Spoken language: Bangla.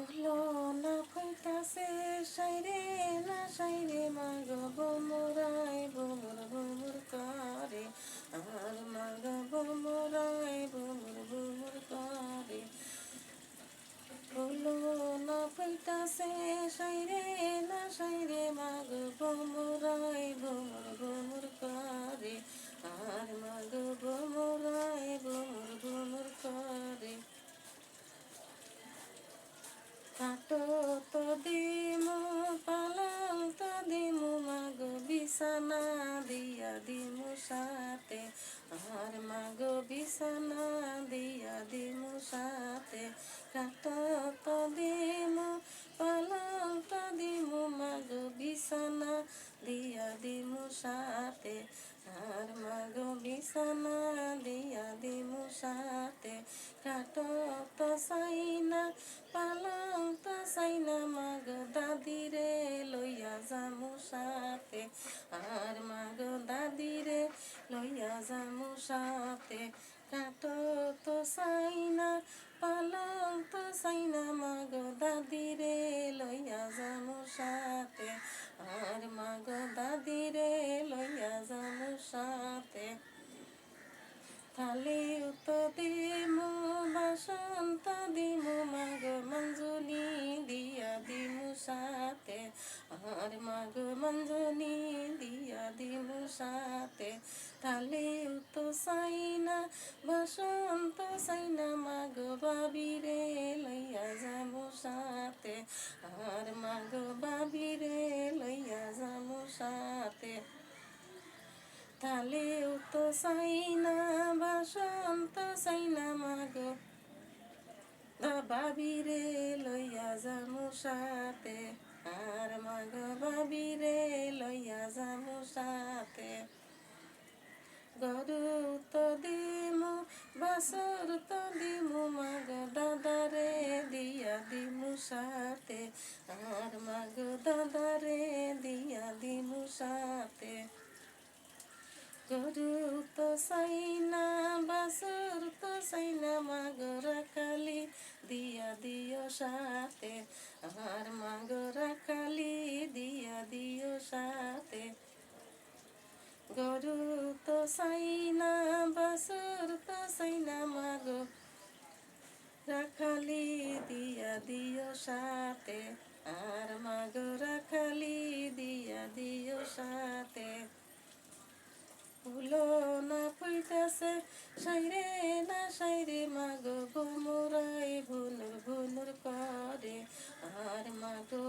ফুলো না ফুইতাছে সাইরে না সাইরে মাগ বোমরাই বোমর বোমর করে আর মাগ বোমরাই বোমর বোমর করে ফুলো না ফুইতাছে সাইরে না সাইরে মাগ বোমরাই বোমর বোমর করে আর মাগ বোমরাই বোমর বোমর করে কাটো তো দিমু পালং তো দিমু মাগো বিছানা দিয়া দিমু সাথে আর মাগো বিছানা দিয়া দিমু সাথে কাটো তো দিমু পালং তো দিমু মাগো বিছানা দিয়া দিমু সাথে আর মাগো বিছানা দিয়া দিমু সাথে কাটো তো সাইনা পালং তো সাইনা মাগো দাদিরে লইয়া যামু সাথে আর মাগো দাদিরে লইয়া যামু সাথে কাটো তো সাইনা পালং তো সাইনা মাগো দাদিরে লইয়া যামু সাথে আর মাগো দাদিরে লইয়া যামু সাথে থালি তো দিমু বাসন তো দিমু মাগো মঞ্জুনি দিয়া দিমু সাথে আর মাগো মঞ্জুনি দিয়া দিমু সাথে থালি তো সাইনা বাসন তো সাইনা মাগো বাবিরে লইয়া যামু সাথে আর মাগো বাবিরে লইয়া যামু সাথে থালিও তো সাইনা বাসন তো সাইনা মাগো বাবিরে লইয়া যামু সাথে আর মাগো বাবিরে লইয়া যামু সাথে গরু তো দিমু বাসর তো দিমু মাগো দাদারে দিয়া দিমু সাথে আর মাগো দাদারে দিয়া দিমু সাথে গরু তো সাইনা বাসুর তো সাইনা মাগো রাখালি দিয়া দিও সাথে আর মাগো রাখালি দিয়া দিও সাথে গরু তো সাইনা বাসুর তো সাইনা মাগো রাখালি দিয়া দিও সাথে আর মাগো রাখালি দিয়া দিও সাথে ফুলো না ফুইতাছে সাইরে না সাইরে মাগো ভোমরাই ভুনুর ভুনুর করে আর মাগো